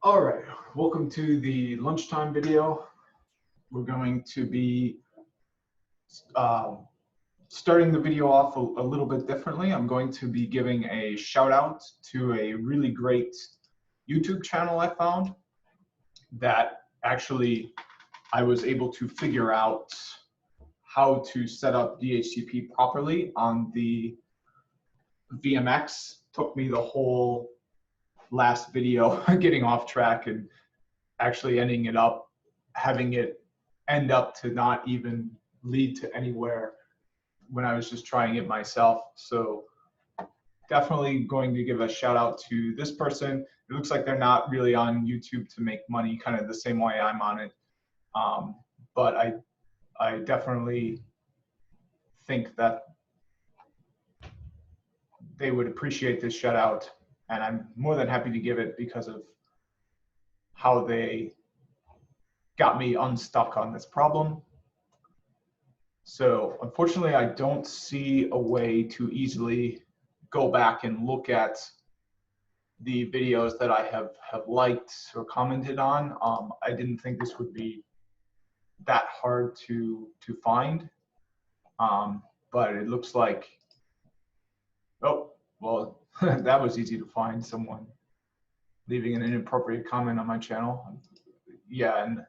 All right, welcome to the lunchtime video. We're going to be starting the video off a little bit differently. I'm going to be giving a shout out to a really great YouTube channel I found that actually I was able to figure out how to set up DHCP properly on the VMX. Took me the whole last video getting off track and actually ending it up, having it end up to not even lead to anywhere when I was just trying it myself. So definitely going to give a shout out to this person. It looks like they're not really on YouTube to make money, kind of the same way I'm on it. But I definitely think that they would appreciate this shout out, and I'm more than happy to give it because of how they got me unstuck on this problem. So unfortunately, I don't see a way to easily go back and look at the videos that I have liked or commented on. I didn't think this would be that hard to find, but it looks like, oh, well, that was easy to find, someone leaving an inappropriate comment on my channel. Yeah, and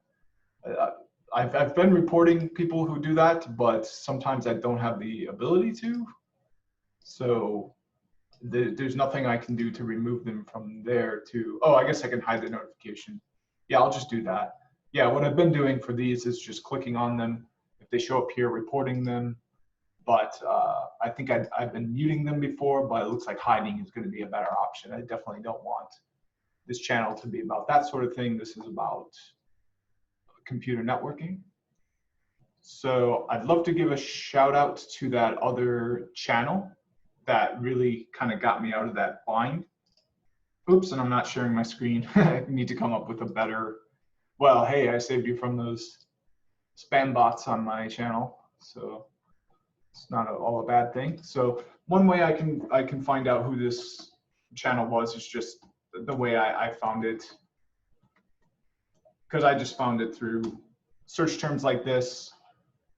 I've been reporting people who do that, but sometimes I don't have the ability to. So there's nothing I can do to remove them from there to, oh, I guess I can hide the notification. Yeah, I'll just do that. Yeah, what I've been doing for these is just clicking on them. If they show up here, reporting them. But I think I've been muting them before, but it looks like hiding is going to be a better option. I definitely don't want this channel to be about that sort of thing. This is about computer networking. So I'd love to give a shout out to that other channel that really kind of got me out of that bind. Oops, and I'm not sharing my screen. I need to come up with a better, well, hey, I saved you from those spam bots on my channel. So it's not all a bad thing. So one way I can find out who this channel was is just the way I found it, because I just found it through search terms like this.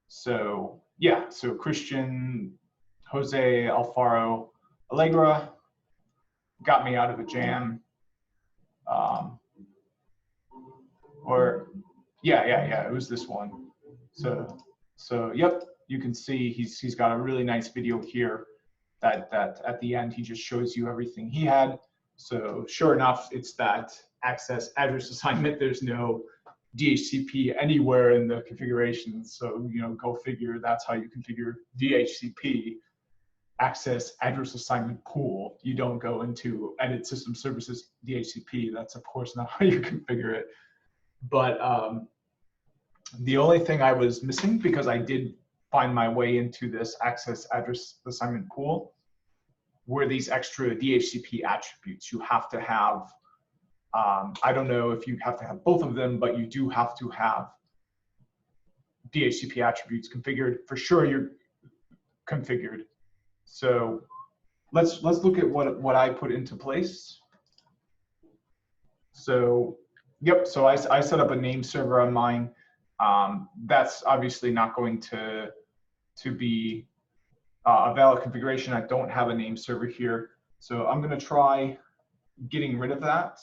So yeah, so Christian, Jose, Alfaro, Allegra got me out of a jam. Or yeah, it was this one. So yep, you can see he's got a really nice video here that at the end he just shows you everything he had. So sure enough, it's that access address assignment. There's no DHCP anywhere in the configuration. So, you know, go figure, that's how you configure DHCP, access address assignment pool. You don't go into edit system services DHCP. That's of course not how you configure it. But the only thing I was missing, because I did find my way into this access address assignment pool, were these extra DHCP attributes. You have to have, I don't know if you have to have both of them, but you do have to have DHCP attributes configured. For sure, you're configured. So let's look at what I put into place. So yep, so I set up a name server on mine. That's obviously not going to be a valid configuration. I don't have a name server here. So I'm going to try getting rid of that.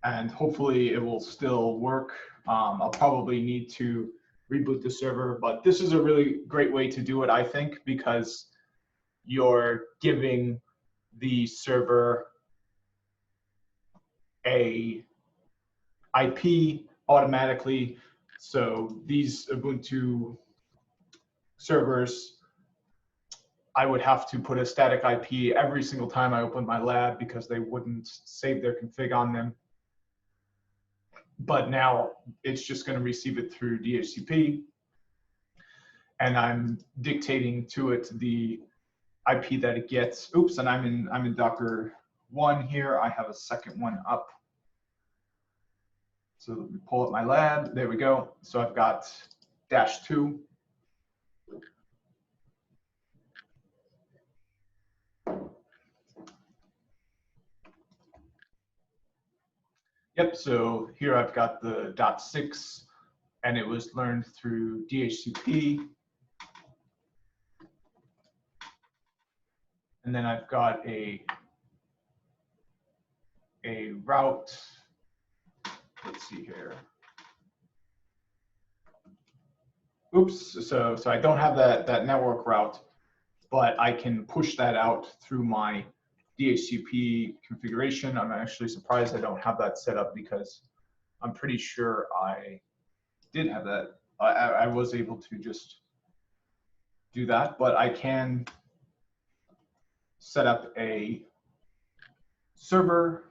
And hopefully it will still work. I'll probably need to reboot the server, but this is a really great way to do it, I think, because you're giving the server a IP automatically. So these Ubuntu servers, I would have to put a static IP every single time I open my lab because they wouldn't save their config on them. But now it's just going to receive it through DHCP, and I'm dictating to it the IP that it gets. Oops, and I'm in Docker 1 here. I have a second one up. So let me pull up my lab. There we go. So I've got -2. Yep, so here I've got the .6, and it was learned through DHCP. And then I've got a route. Let's see here. Oops, so I don't have that network route, but I can push that out through my DHCP configuration. I'm actually surprised I don't have that set up because I'm pretty sure I did have that. I was able to just do that, but I can set up a server.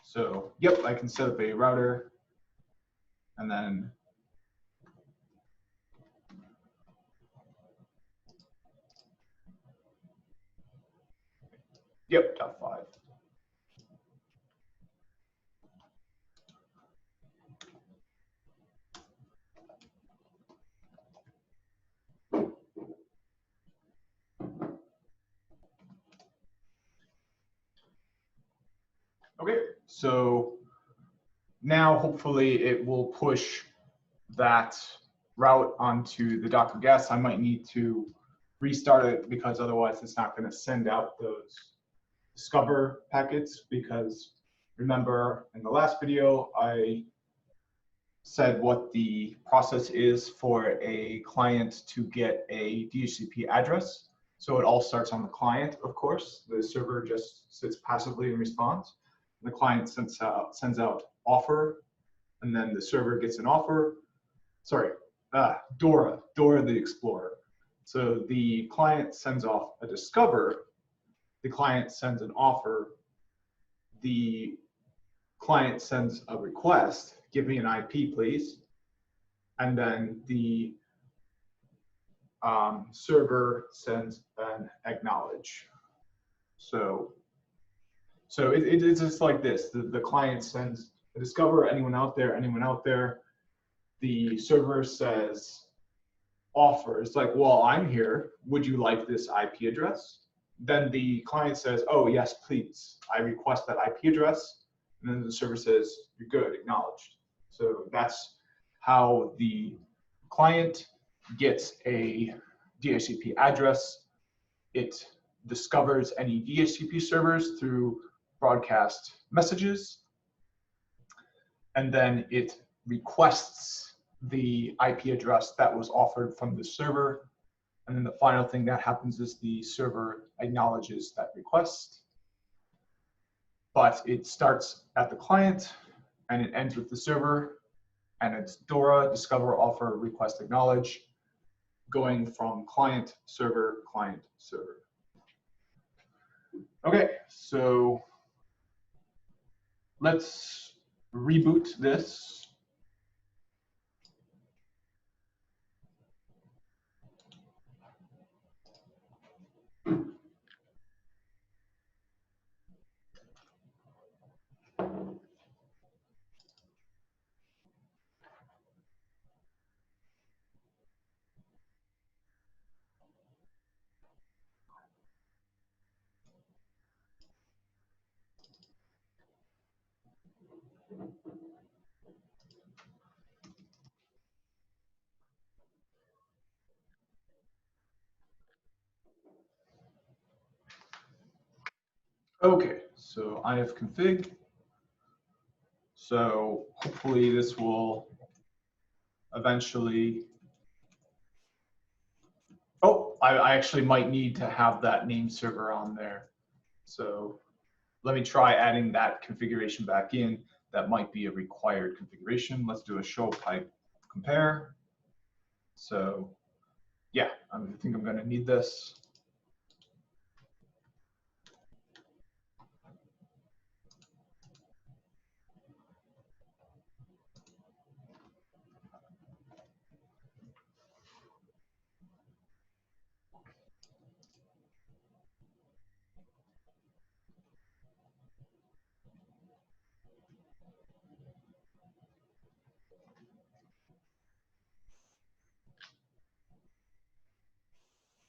So, yep, I can set up a router and then yep, .5. Okay, so now hopefully it will push that route onto the Docker guest. I might need to restart it because otherwise it's not going to send out those discover packets, because remember in the last video I said what the process is for a client to get a DHCP address. So it all starts on the client, of course. The server just sits passively and responds. The client sends out offer, and then the server gets an offer. Sorry, Dora the Explorer. So the client sends off a discover, the client sends an offer, the client sends a request, give me an IP please, and then the server sends an acknowledge. So it's just like this. The client sends a discover, anyone out there. The server says offer. It's like, well, I'm here. Would you like this IP address? Then the client says, oh, yes, please. I request that IP address. And then the server says, you're good, acknowledged. So that's how the client gets a DHCP address. It discovers any DHCP servers through broadcast messages, and then it requests the IP address that was offered from the server. And then the final thing that happens is the server acknowledges that request. But it starts at the client and it ends with the server, and it's Dora, discover, offer, request, acknowledge, going from client, server, client, server. Okay, so let's reboot this. Okay, so ifconfig. So hopefully this will eventually, oh, I actually might need to have that name server on there. So let me try adding that configuration back in. That might be a required configuration. Let's do a show pipe compare. So yeah, I think I'm gonna need this.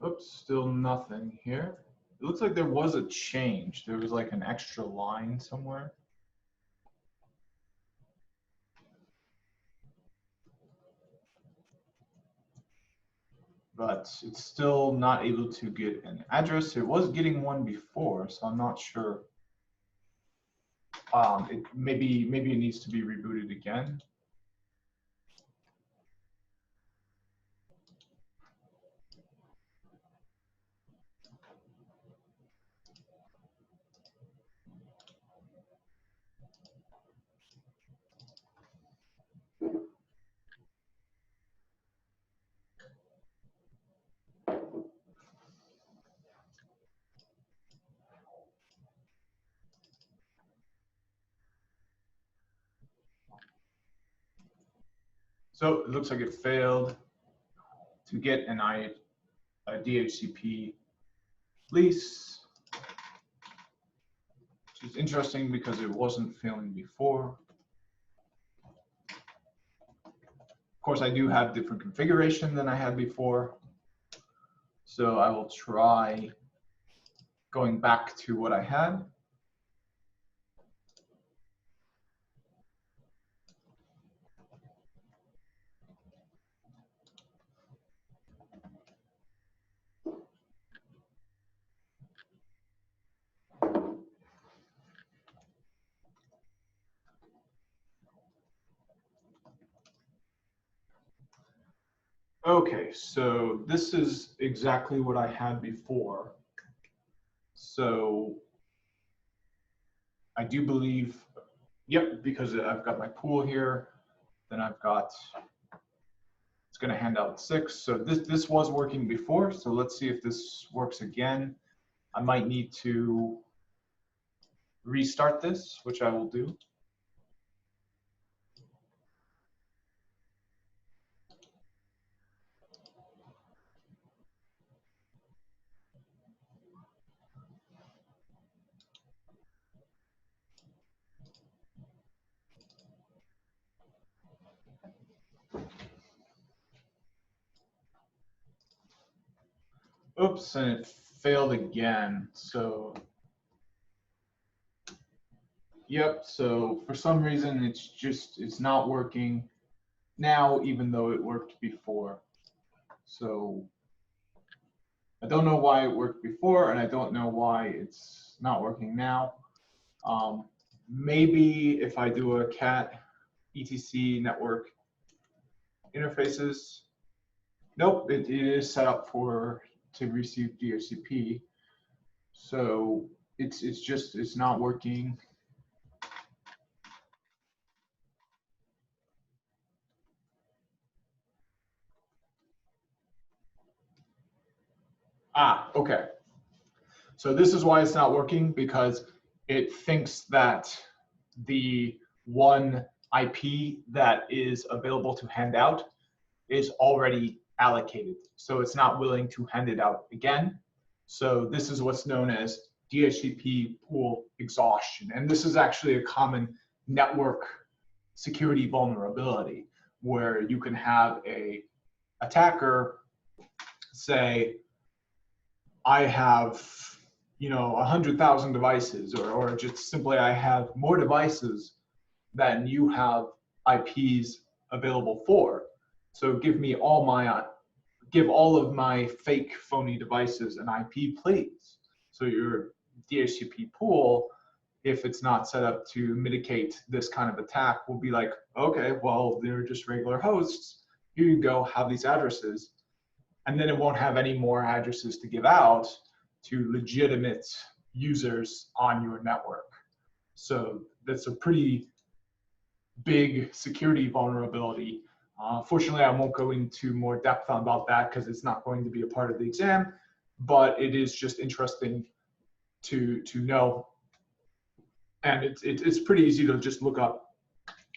Oops, still nothing here. It looks like there was a change. There was like an extra line somewhere. But it's still not able to get an address. It was getting one before, so I'm not sure. Maybe it needs to be rebooted again. So it looks like it failed to get a DHCP lease, which is interesting because it wasn't failing before. Of course, I do have different configuration than I had before. So I will try going back to what I had. Okay, so this is exactly what I had before. So I do believe, yep, because I've got my pool here, then I've got, it's going to hand out 6. So this was working before. So let's see if this works again. I might need to restart this, which I will do. Oops, and it failed again. So, yep, so for some reason it's not working now, even though it worked before. So I don't know why it worked before, and I don't know why it's not working now. Maybe if I do a cat etc network interfaces, nope, it is set up to receive DHCP. So it's not working. Ah, okay. So this is why it's not working, because it thinks that the one IP that is available to hand out is already allocated. So it's not willing to hand it out again. So this is what's known as DHCP pool exhaustion. And this is actually a common network security vulnerability where you can have a attacker say, I have 100,000 devices, or just simply I have more devices than you have IPs available for. So give all of my fake phony devices an IP, please. So your DHCP pool, if it's not set up to mitigate this kind of attack, will be like, okay, well, they're just regular hosts. Here you go, have these addresses. And then it won't have any more addresses to give out to legitimate users on your network. So that's a pretty big security vulnerability. Fortunately, I won't go into more depth about that because it's not going to be a part of the exam, but it is just interesting to know. And it's pretty easy to just look up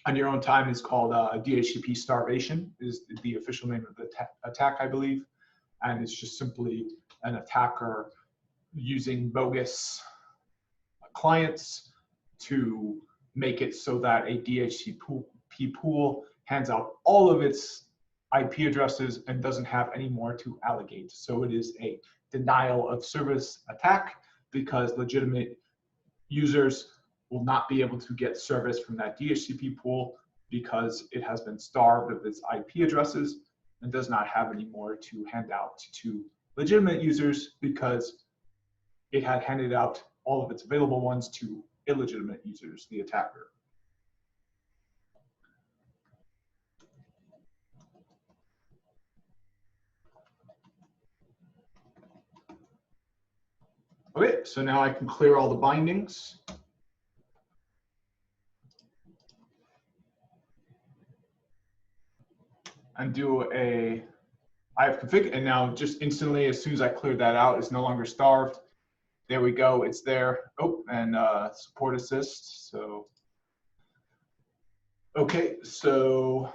on your own time. It's called DHCP Starvation is the official name of the attack, I believe. And it's just simply an attacker using bogus clients to make it so that a DHCP pool hands out all of its IP addresses and doesn't have any more to allocate. So it is a denial of service attack because legitimate users will not be able to get service from that DHCP pool because it has been starved of its IP addresses and does not have any more to hand out to legitimate users because it had handed out all of its available ones to illegitimate users, the attacker. Okay, so now I can clear all the bindings. And do a ifconfig, and now just instantly, as soon as I cleared that out, it's no longer starved. There we go, it's there. Oh, and support assist, so. Okay, so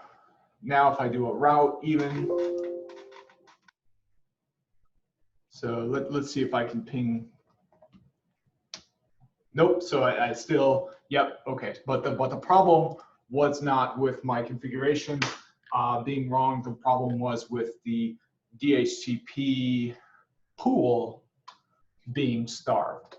now if I do a route even, so let's see if I can ping. Nope, so I still, yep, okay. But the problem was not with my configuration being wrong. The problem was with the DHCP pool being starved.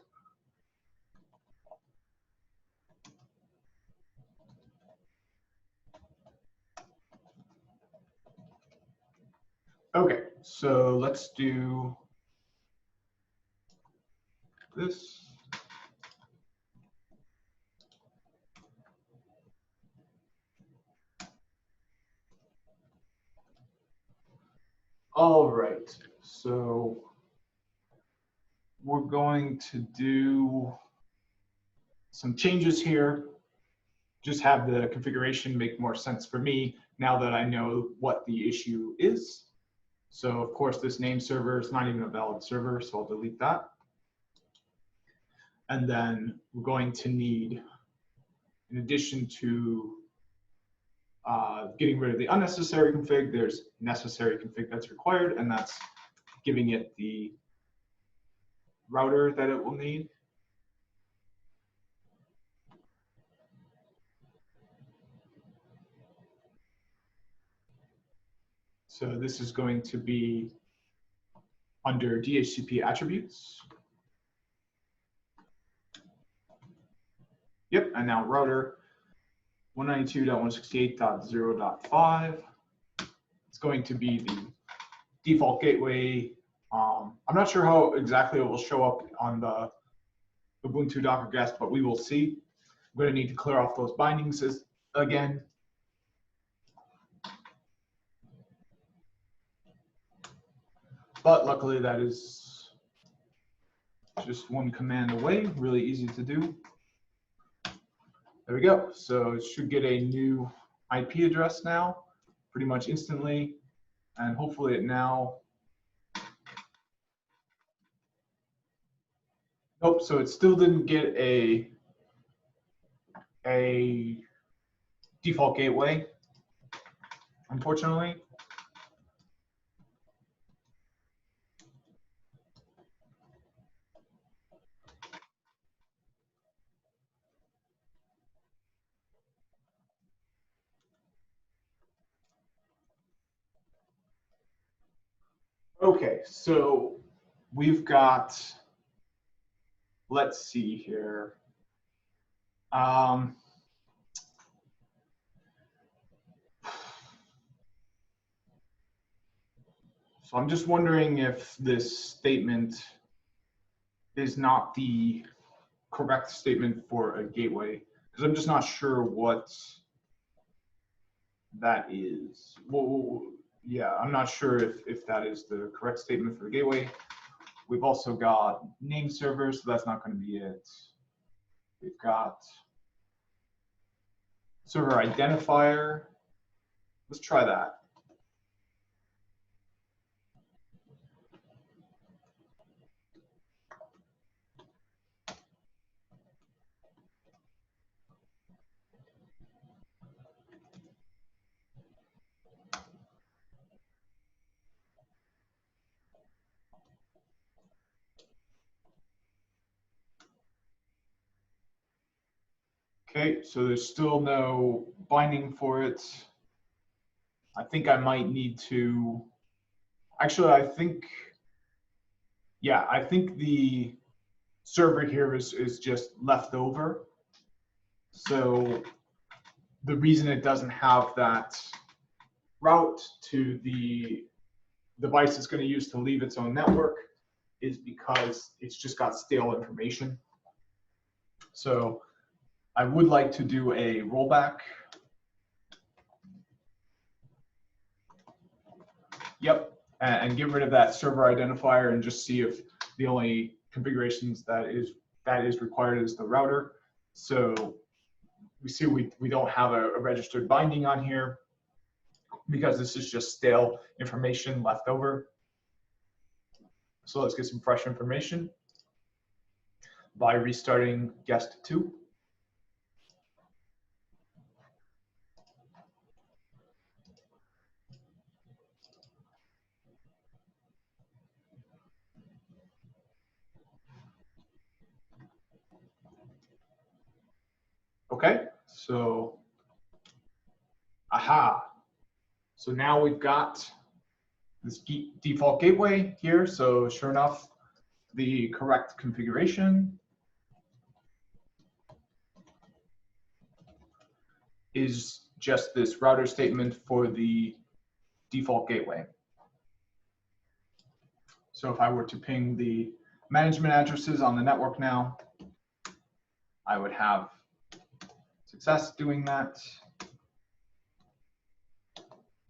Okay, so let's do this. All right, so we're going to do some changes here. Just have the configuration make more sense for me now that I know what the issue is. So of course, this name server is not even a valid server, so I'll delete that. And then we're going to need, in addition to getting rid of the unnecessary config, there's necessary config that's required, and that's giving it the router that it will need. So this is going to be under DHCP attributes. Yep, and now router 192.168.0.5. It's going to be the default gateway. I'm not sure how exactly it will show up on the Ubuntu Docker guest, but we will see. I'm going to need to clear off those bindings again. But luckily that is just one command away, really easy to do. There we go. So it should get a new IP address now, pretty much instantly. And hopefully it now, nope, so it still didn't get a default gateway, unfortunately. Okay, so we've got, let's see here. So I'm just wondering if this statement is not the correct statement for a gateway, because I'm just not sure what that is. Well, yeah, I'm not sure if that is the correct statement for the gateway. We've also got name server, so that's not going to be it. We've got server identifier. Let's try that. Okay, so there's still no binding for it. I think I might need to, actually, I think the server here is just left over. So the reason it doesn't have that route to the device it's going to use to leave its own network is because it's just got stale information. So I would like to do a rollback. Yep, and get rid of that server identifier and just see if the only configurations that is required is the router. So we see we don't have a registered binding on here because this is just stale information left over. So let's get some fresh information by restarting guest 2. Okay, so, aha. So now we've got this default gateway here. So sure enough, the correct configuration is just this router statement for the default gateway. So if I were to ping the management addresses on the network now, I would have success doing that.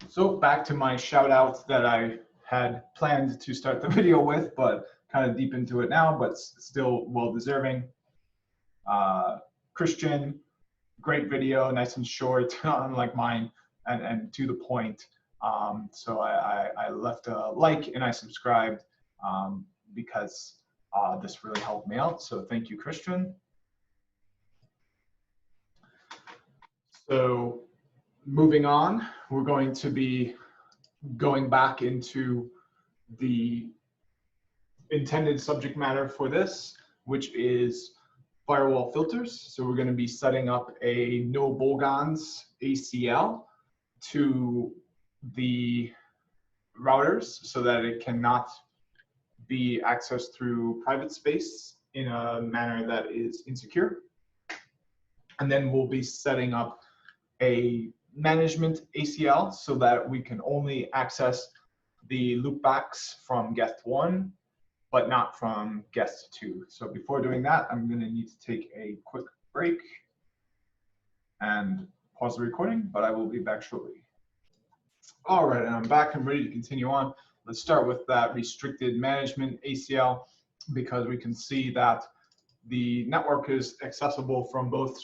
So back to my shout outs that I had planned to start the video with, but kind of deep into it now, but still well deserving. Christian, great video, nice and short, unlike mine, and to the point. So I left a like and I subscribed because this really helped me out. So thank you, Christian. So moving on, we're going to be going back into the intended subject matter for this, which is firewall filters. So we're going to be setting up a no bogans ACL to the routers so that it cannot be accessed through private space in a manner that is insecure. And then we'll be setting up a management ACL so that we can only access the loopbacks from guest 1, but not from guest 2. So before doing that, I'm going to need to take a quick break and pause the recording, but I will be back shortly. All right, and I'm back. I'm ready to continue on. Let's start with that restricted management ACL because we can see that the network is accessible from both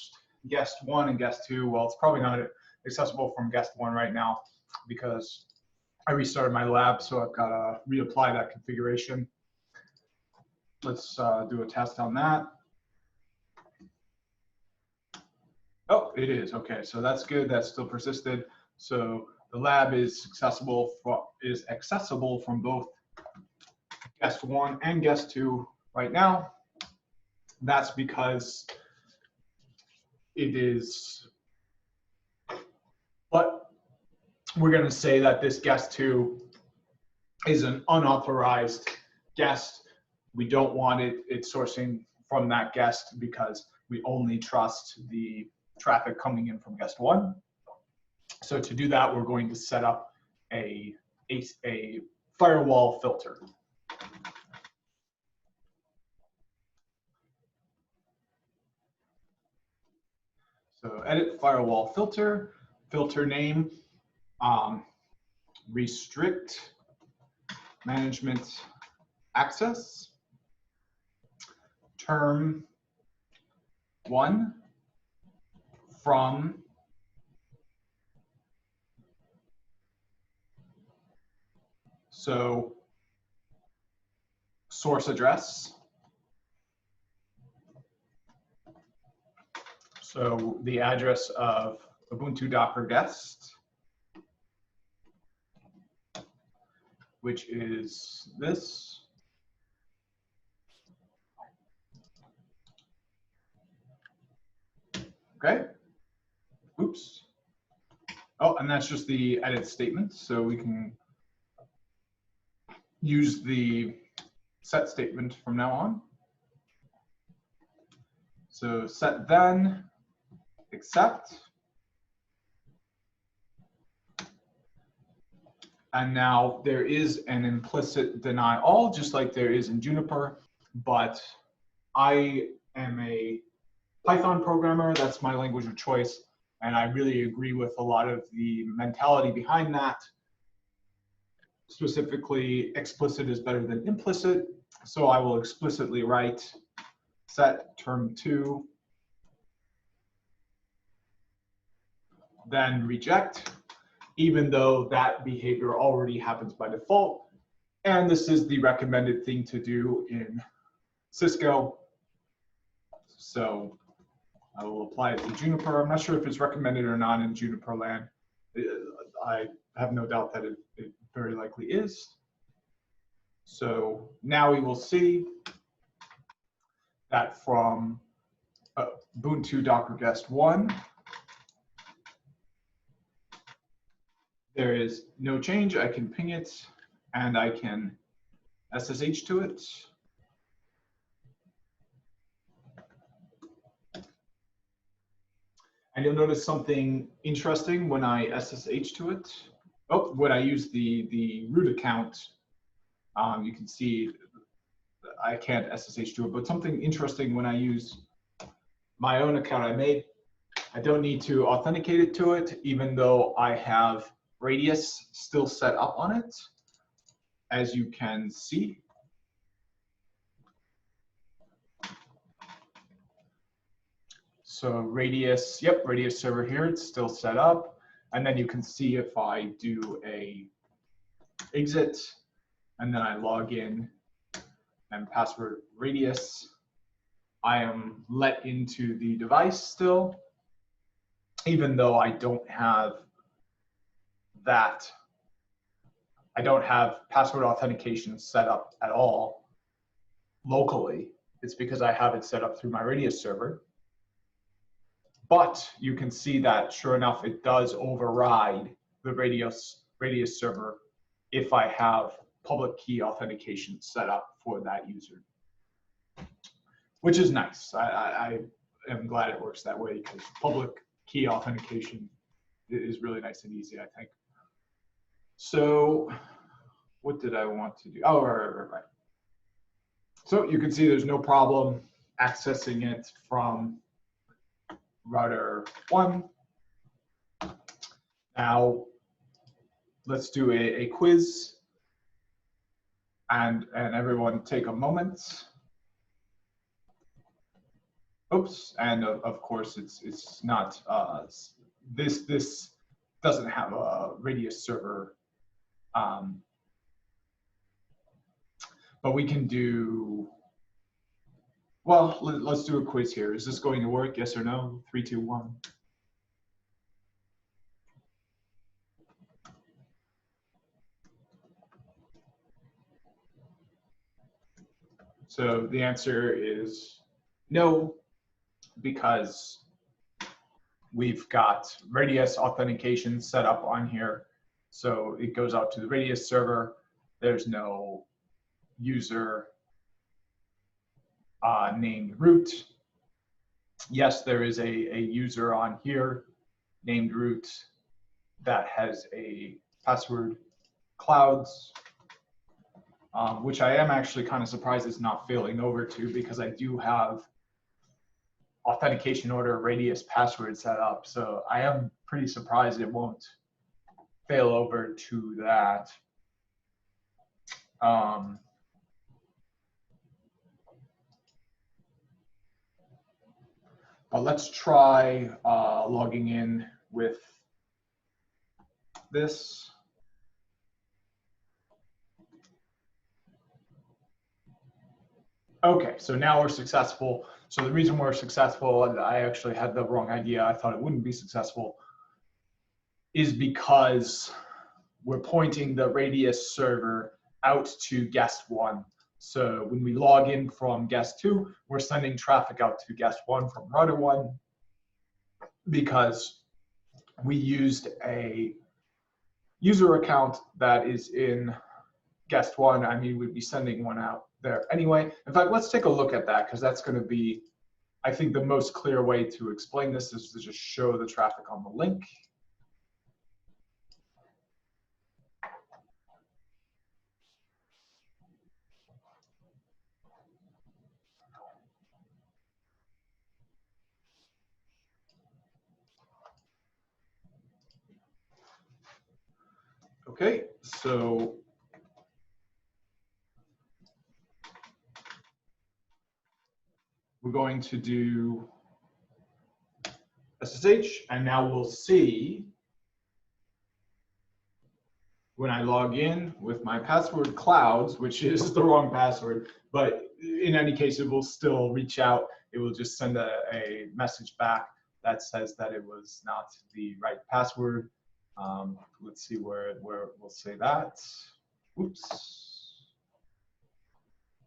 guest 1 and guest 2. Well, it's probably not accessible from guest 1 right now because I restarted my lab, so I've got to reapply that configuration. Let's do a test on that. Oh, it is. Okay, so that's good. That's still persisted. So the lab is accessible from both guest 1 and guest 2 right now. That's because it is, but we're going to say that this guest 2 is an unauthorized guest. We don't want it sourcing from that guest because we only trust the traffic coming in from guest 1. So to do that, we're going to set up a firewall filter. So edit firewall filter, filter name, restrict management access, term 1 from so source address. So the address of Ubuntu Docker guest, which is this. Okay. Oops. Oh, and that's just the edit statement. So we can use the set statement from now on. So set then, accept. And now there is an implicit deny all, just like there is in Juniper, but I am a Python programmer. That's my language of choice. And I really agree with a lot of the mentality behind that. Specifically, explicit is better than implicit. So I will explicitly write set term2, then reject, even though that behavior already happens by default. And this is the recommended thing to do in Cisco. So I will apply it to Juniper. I'm not sure if it's recommended or not in Juniper land. I have no doubt that it very likely is. So now we will see that from Ubuntu Docker Guest 1, there is no change. I can ping it and I can SSH to it. And you'll notice something interesting when I SSH to it. Oh, when I use the root account, you can see I can't SSH to it, but something interesting when I use my own account I made, I don't need to authenticate it to it, even though I have Radius still set up on it, as you can see. So Radius, yep, Radius server here, it's still set up. And then you can see if I do a exit, and then I log in and password Radius, I am let into the device still, even though I don't have that. I don't have password authentication set up at all locally. It's because I have it set up through my Radius server. But you can see that, sure enough, it does override the Radius server if I have public key authentication set up for that user, which is nice. I am glad it works that way, because public key authentication is really nice and easy, I think. So what did I want to do? Oh, right. So you can see there's no problem accessing it from router 1. Now let's do a quiz, and everyone take a moment. Oops, and of course it's not this doesn't have a Radius server, but we can do, well, let's do a quiz here. Is this going to work? Yes or no? 3, 2, 1. So the answer is no, because we've got Radius authentication set up on here. So it goes out to the Radius server. There's no user named root. Yes, there is a user on here named root that has a password clouds, which I am actually kind of surprised is not failing over to, because I do have authentication order Radius password set up. So I am pretty surprised it won't fail over to that. But let's try logging in with this. Okay, so now we're successful. So the reason we're successful, and I actually had the wrong idea, I thought it wouldn't be successful, is because we're pointing the Radius server out to guest 1. So when we log in from guest 2, we're sending traffic out to guest 1 from router 1, because we used a user account that is in guest one. I mean, we'd be sending one out there anyway. In fact, let's take a look at that, because that's going to be, I think, the most clear way to explain this is to just show the traffic on the link. Okay, so we're going to do SSH, and now we'll see when I log in with my password clouds, which is the wrong password, but in any case, it will still reach out. It will just send a message back that says that it was not the right password. Let's see where we'll say that. Oops.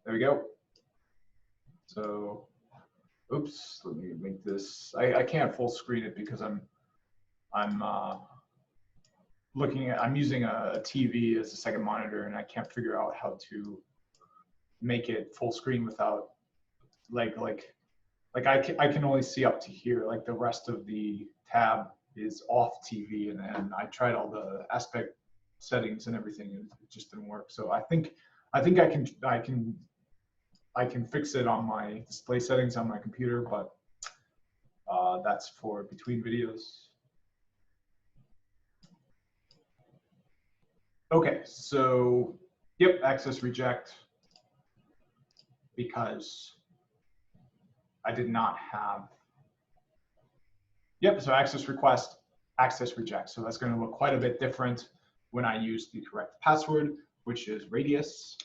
There we go. So, oops, let me make this, I can't full screen it because I'm using a TV as a second monitor, and I can't figure out how to make it full screen without I can only see up to here. Like the rest of the tab is off TV, and I tried all the aspect settings and everything, and it just didn't work. So I think I can fix it on my display settings on my computer, but that's for between videos. Okay, so yep, access reject, because I did not have, yep, so access request, access reject. So that's going to look quite a bit different when I use the correct password, which is radius.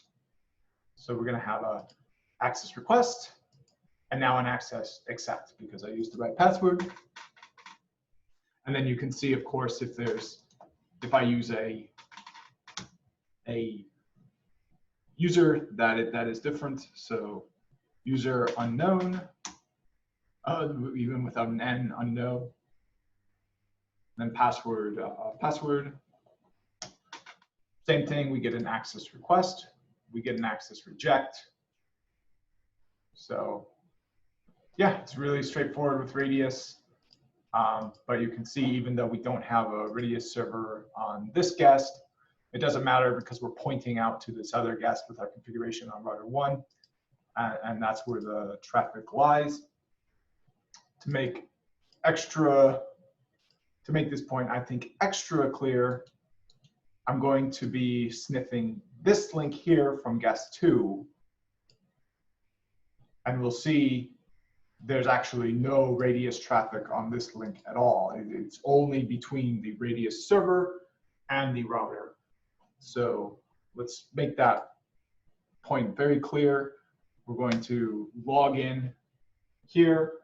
So we're going to have a access request and now an access accept because I used the right password. And then you can see, of course, if I use a user that is different. So user unknown, even without an N, unknown. Then password, password. Same thing, we get an access request, we get an access reject. So yeah, it's really straightforward with radius. But you can see, even though we don't have a radius server on this guest, it doesn't matter because we're pointing out to this other guest with our configuration on router 1, and that's where the traffic lies. To make this point, I think, extra clear, I'm going to be sniffing this link here from guest 2, and we'll see there's actually no radius traffic on this link at all. It's only between the radius server and the router. So let's make that point very clear. We're going to log in here,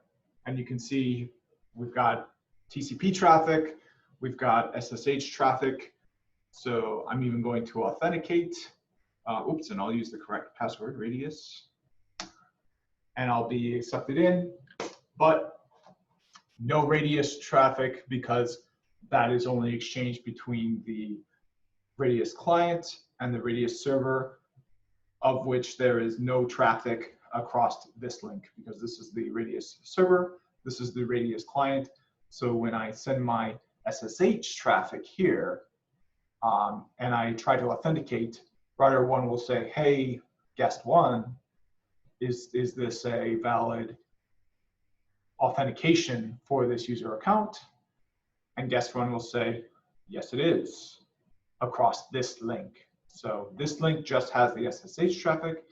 and you can see we've got TCP traffic, we've got SSH traffic. So I'm even going to authenticate. Oops, and I'll use the correct password, radius. And I'll be accepted in, but no radius traffic because that is only exchanged between the radius client and the radius server, of which there is no traffic across this link because this is the radius server, this is the radius client. So when I send my SSH traffic here and I try to authenticate, router 1 will say, hey, guest 1, is this a valid authentication for this user account? And guest 1 will say, yes, it is, across this link. So this link just has the SSH traffic.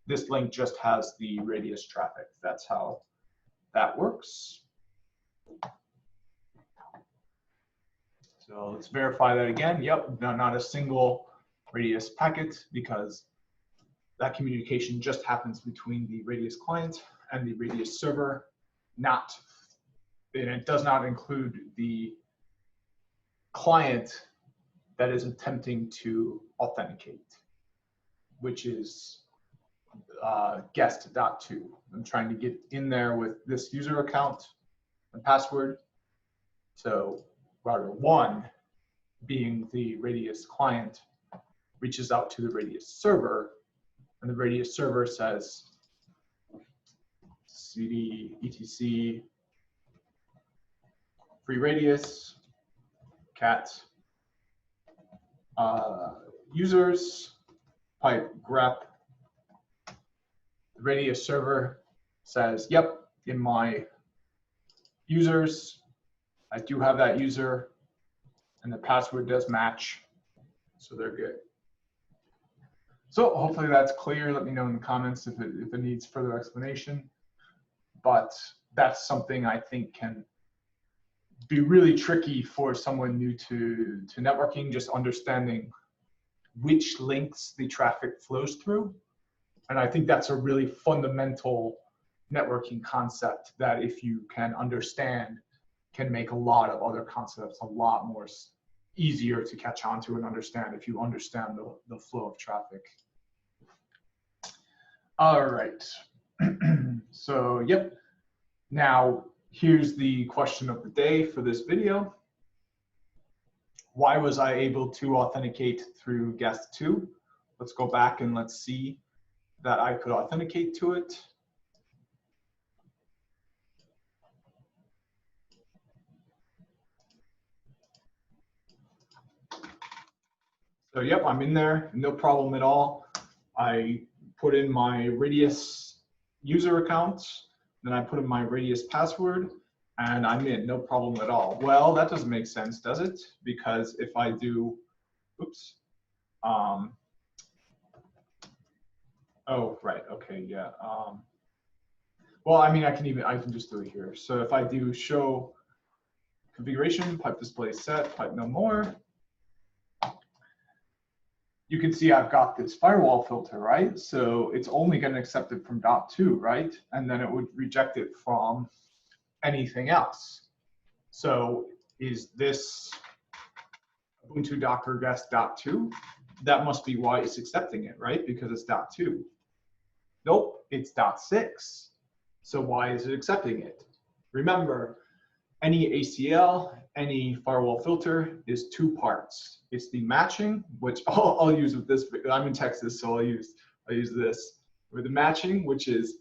This link just has the radius traffic. That's how that works. So let's verify that again. Yep, not a single radius packet because that communication just happens between the radius client and the radius server, and it does not include the client that is attempting to authenticate, which is guest.2. I'm trying to get in there with this user account and password. So router 1, being the Radius client, reaches out to the Radius server, and the Radius server says cd etc free radius cat users pipe grep. The Radius server says, yep, in my users, I do have that user, and the password does match, so they're good. So hopefully that's clear. Let me know in the comments if it needs further explanation. But that's something I think can be really tricky for someone new to networking, just understanding which links the traffic flows through. And I think that's a really fundamental networking concept that if you can understand, can make a lot of other concepts a lot more easier to catch on to and understand if you understand the flow of traffic. All right. So, yep. Now, here's the question of the day for this video. Why was I able to authenticate through guest 2? Let's go back and let's see that I could authenticate to it. So yep, I'm in there, no problem at all. I put in my Radius user account, then I put in my Radius password, and I'm in, no problem at all. Well, that doesn't make sense, does it? Because if I do, oops. Oh, right, okay, yeah. Well, I mean, I can just do it here. So if I do show configuration, pipe display set, pipe no more, you can see I've got this firewall filter, right? So it's only going to accept it from .2, right? And then it would reject it from anything else. So is this Ubuntu Docker guest .2? That must be why it's accepting it, right? Because it's .2. Nope, it's .6. So why is it accepting it? Remember, any ACL, any firewall filter is 2 parts. It's the matching, which I'll use with this. I'm in Texas, so I'll use this. With the matching, which is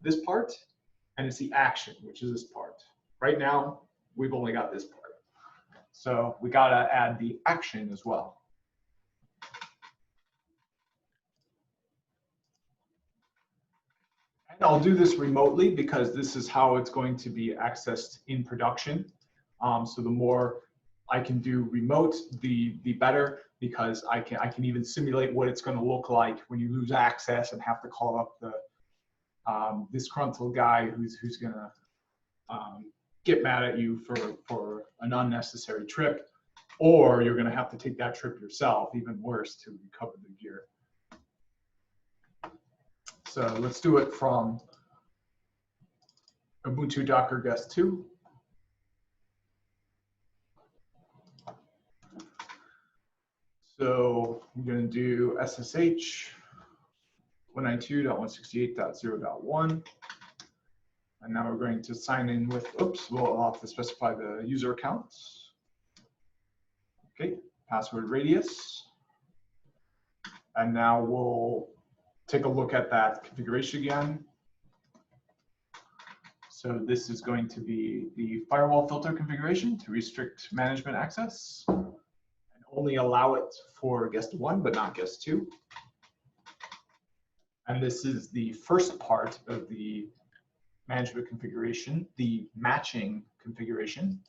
this part, and it's the action, which is this part. Right now, we've only got this part. So we gotta add the action as well. And I'll do this remotely because this is how it's going to be accessed in production. So the more I can do remote, the better, because I can even simulate what it's going to look like when you lose access and have to call up the disgruntled guy who's going to get mad at you for an unnecessary trip, or you're going to have to take that trip yourself, even worse, to recover the gear. So let's do it from Ubuntu Docker guest 2. So I'm going to do SSH 192.168.0.1. And now we're going to sign in with, oops, we'll have to specify the user account. Okay, password Radius. And now we'll take a look at that configuration again. So this is going to be the firewall filter configuration to restrict management access. Only allow it for guest 1, but not guest 2. And this is the first part of the management configuration, the matching configuration.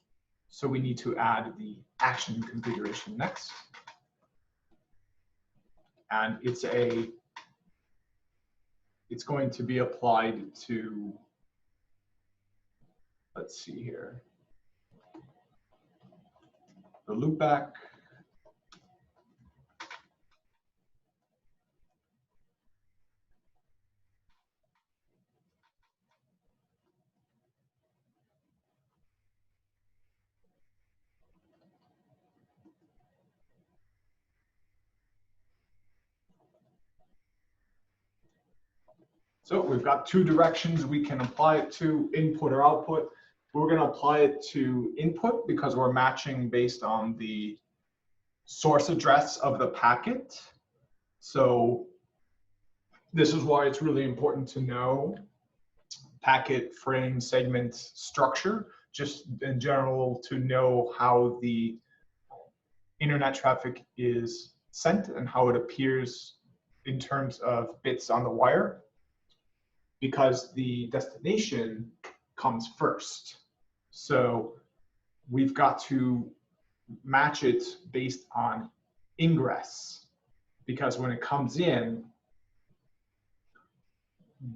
So we need to add the action configuration next. And it's going to be applied to, let's see here, the loopback. So we've got 2 directions we can apply it to, input or output. we're going to apply it to input because we're matching based on the source address of the packet. So this is why it's really important to know packet frame segment structure, just in general to know how the internet traffic is sent and how it appears in terms of bits on the wire, because the destination comes first. So we've got to match it based on ingress, because when it comes in,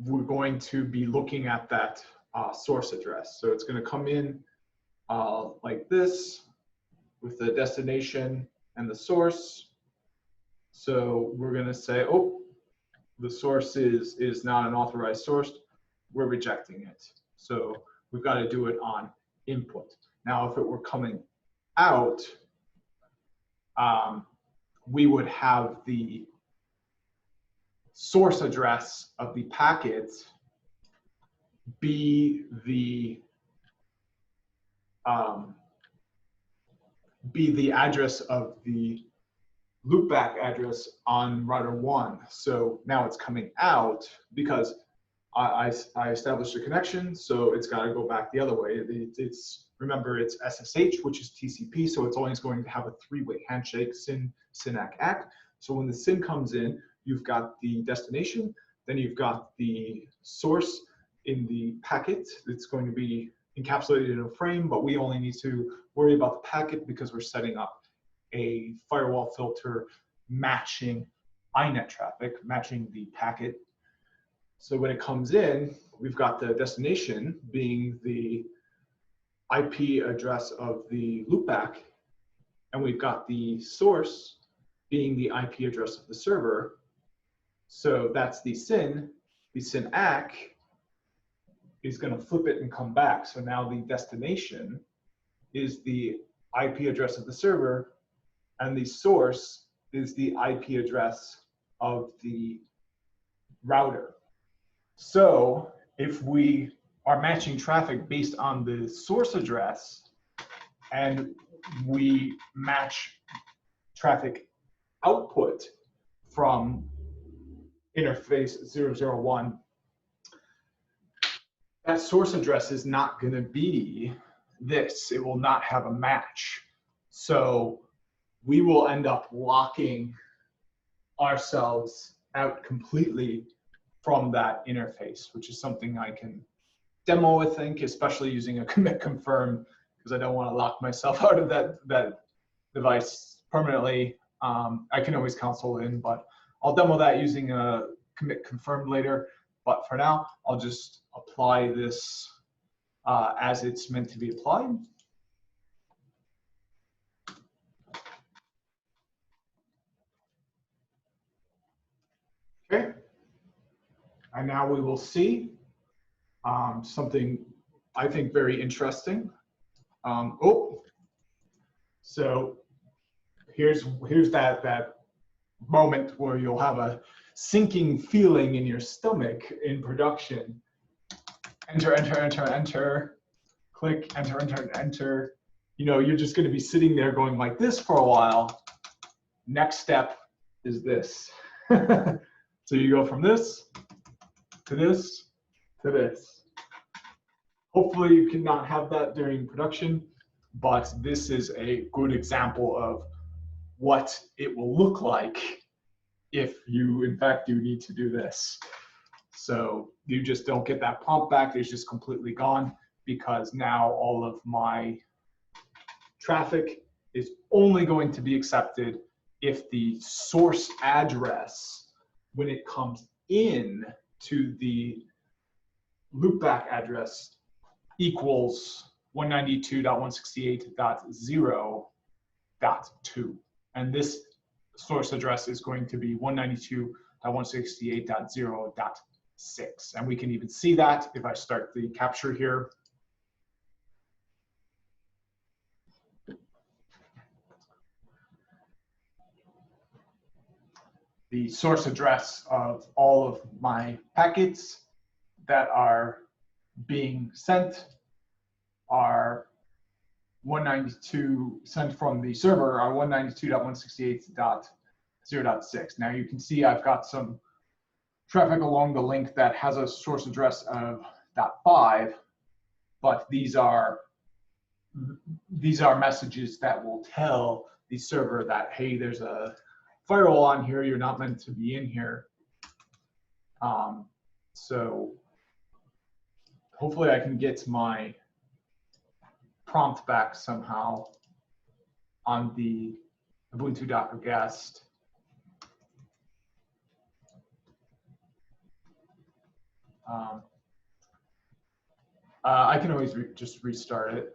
we're going to be looking at that source address. So it's going to come in like this with the destination and the source. So we're going to say, oh, the source is not an authorized source. We're rejecting it. So we've got to do it on input. Now, if it were coming out, we would have the source address of the packet be the address of the loopback address on router 1. So now it's coming out because I established a connection, so it's got to go back the other way. Remember, it's SSH, which is TCP, so it's always going to have a three-way handshake, SYN, SYN-ACK, ACK. So when the SYN comes in, you've got the destination, then you've got the source in the packet. It's going to be encapsulated in a frame, but we only need to worry about the packet because we're setting up a firewall filter matching INET traffic, matching the packet. So when it comes in, we've got the destination being the IP address of the loopback, and we've got the source being the IP address of the server. So that's the SYN. The SYN-ACK is going to flip it and come back. So now the destination is the IP address of the server, and the source is the IP address of the router. So if we are matching traffic based on the source address and we match traffic output from interface 001, that source address is not going to be this. It will not have a match. So we will end up locking ourselves out completely from that interface, which is something I can demo, I think, especially using a commit confirm, because I don't want to lock myself out of that device permanently. I can always console in, but I'll demo that using a commit confirm later. But for now, I'll just apply this as it's meant to be applied. Okay. And now we will see something I think very interesting. So here's that moment where you'll have a sinking feeling in your stomach in production. Enter, enter, enter, enter. Click, enter, enter, enter. You know, you're just going to be sitting there going like this for a while. Next step is this. So you go from this to this to this. Hopefully you cannot have that during production, but this is a good example of what it will look like if you, in fact, do need to do this. So you just don't get that prompt back. It's just completely gone, because now all of my traffic is only going to be accepted if the source address, when it comes in to the loopback address, equals 192.168.0.2. And this source address is going to be 192.168.0.6. And we can even see that if I start the capture here. The source address of all of my packets that are being sent are 192 sent from the server are 192.168.0.6. Now you can see I've got some traffic along the link that has a source address of .5, but these are messages that will tell the server that, hey, there's a firewall on here, you're not meant to be in here. So hopefully I can get my prompt back somehow on the Ubuntu Docker guest. I can always just restart it.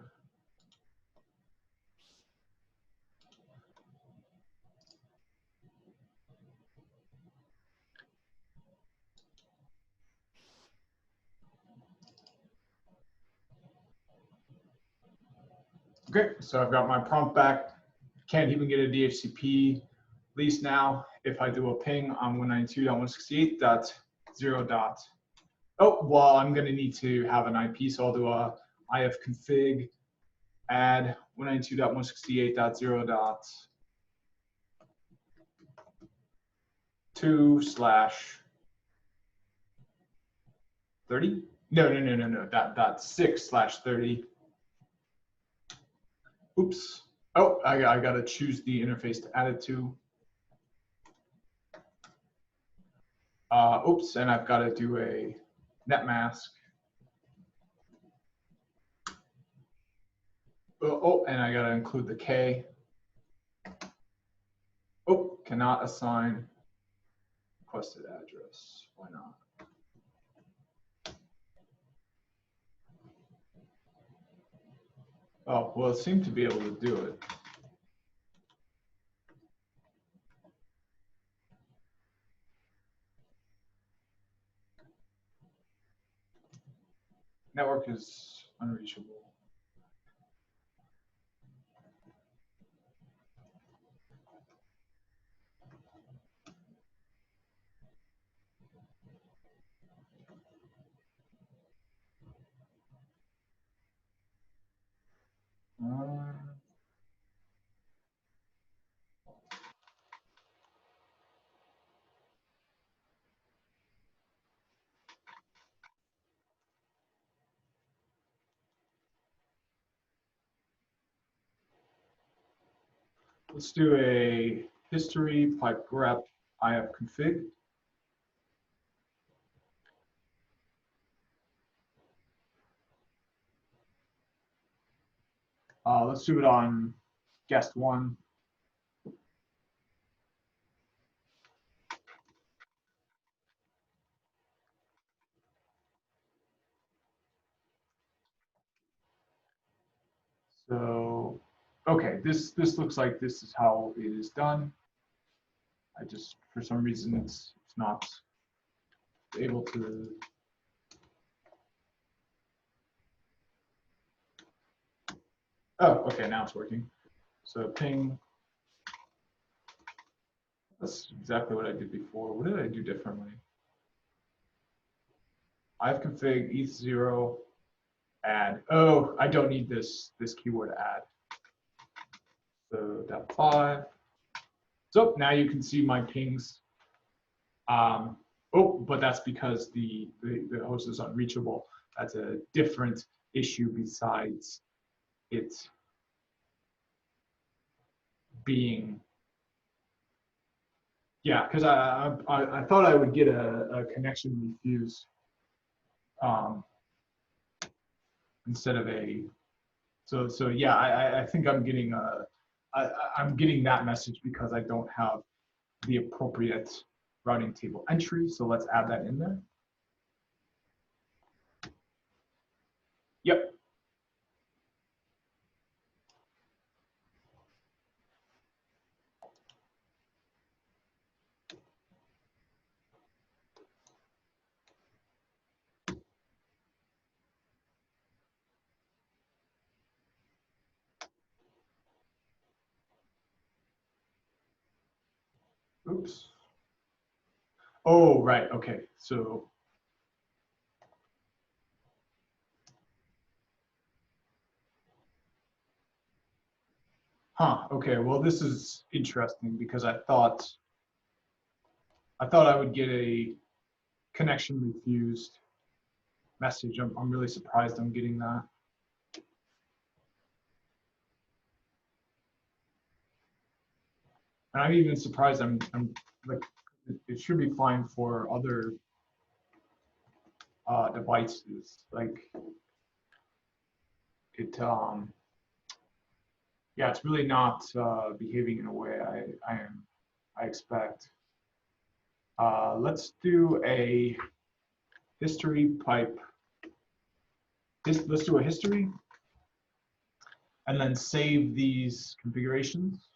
Okay, so I've got my prompt back. Can't even get a DHCP, at least now. If I do a ping on 192.168.0. Oh, well, I'm going to need to have an IP, so I'll do a ifconfig add 192.168.0.2/30. No. That's 6/30. Oops. Oh, I got to choose the interface to add it to. Oops, and I've got to do a net mask. Oh, and I got to include the K. Oh, cannot assign requested address. Why not? Oh, well, it seemed to be able to do it. Network is unreachable. Let's do a history pipe grep ifconfig. Let's do it on guest 1. So, okay, this looks like this is how it is done. I just, for some reason, it's not able to. Oh, okay, now it's working. So ping. That's exactly what I did before. What did I do differently? ifconfig eth0 add. Oh, I don't need this keyword add. So .5. So now you can see my pings. Oh, but that's because the host is unreachable. That's a different issue besides it being. Yeah, because I thought I would get a connection refuse instead of a. So yeah, I think I'm getting I'm getting that message because I don't have the appropriate routing table entry. So let's add that in there. Yep. Oops. Oh, right. Okay. So Huh, okay, well, this is interesting because I thought I would get a connection refused message. I'm really surprised I'm getting that. And I'm even surprised I'm like, it should be fine for other devices. Like it, yeah, it's really not behaving in a way I expect. Let's do a history pipe. Let's do a history and then save these configurations.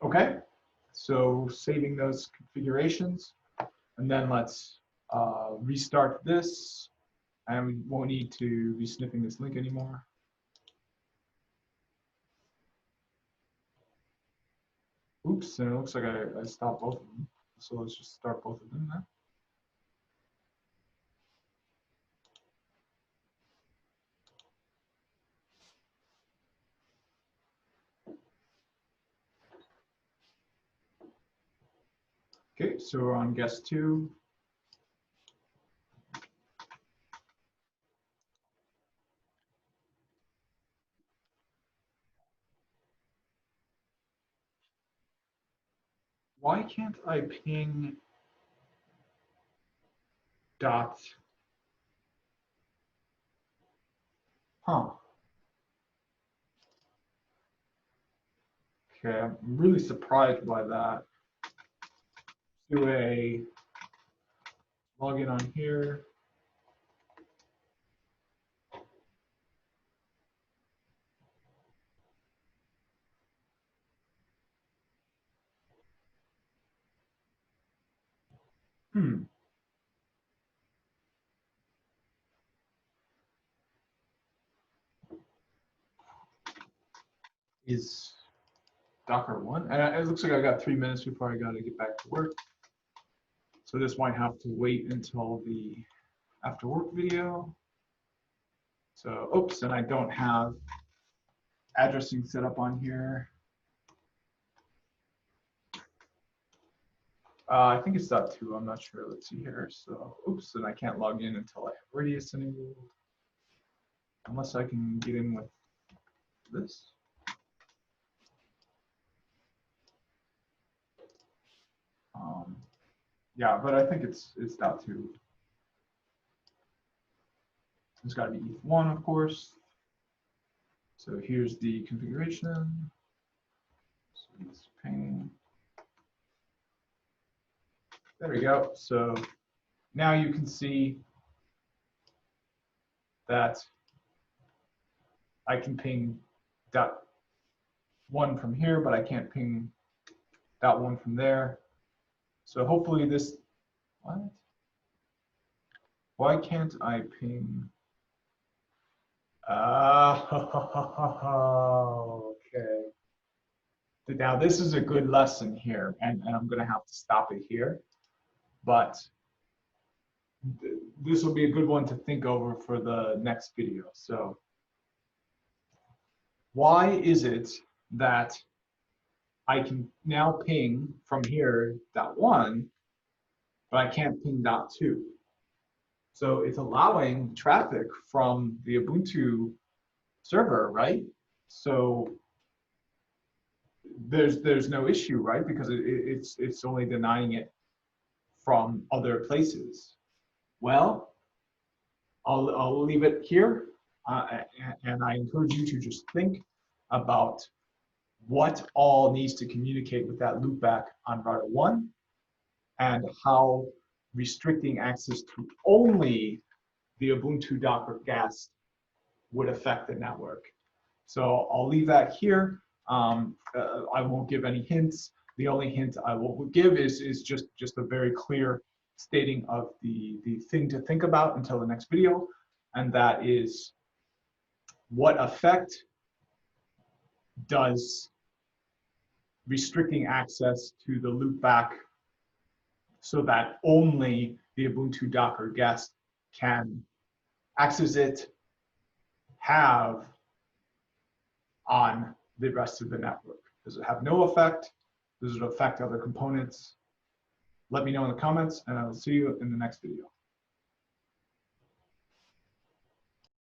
Okay, so saving those configurations, and then let's restart this, and we won't need to be sniffing this link anymore. Oops, and it looks like I stopped both of them. So let's just start both of them now. Okay, so we're on guest 2. Why can't I ping dot? Huh. Okay, I'm really surprised by that. Do a login on here. Is Docker 1? And it looks like I got 3 minutes before I got to get back to work. So this might have to wait until the after work video. So, oops, and I don't have addressing set up on here. I think it's .2, I'm not sure, let's see here. So, oops, and I can't log in until I have Radius enabled. Unless I can get in with this. Yeah, but I think it's .2. It's got to be ETH1, of course. So here's the configuration. So let's ping. There we go. So now you can see that I can ping .1 from here, but I can't ping .1 from there. So hopefully this, what? Why can't I ping? Okay. Now this is a good lesson here, and I'm gonna have to stop it here, but this will be a good one to think over for the next video. So why is it that I can now ping from here .1, but I can't ping .2? So it's allowing traffic from the Ubuntu server, right? So there's no issue, right? Because it's only denying it from other places. Well, I'll leave it here, and I encourage you to just think about what all needs to communicate with that loopback on router 1, and how restricting access to only the Ubuntu Docker guest would affect the network. So I'll leave that here. I won't give any hints. The only hint I will give is just a very clear stating of the thing to think about until the next video, and that is, what effect does restricting access to the loopback so that only the Ubuntu Docker guest can access it, have on the rest of the network. Does it have no effect? Does it affect other components? Let me know in the comments, and I'll see you in the next video.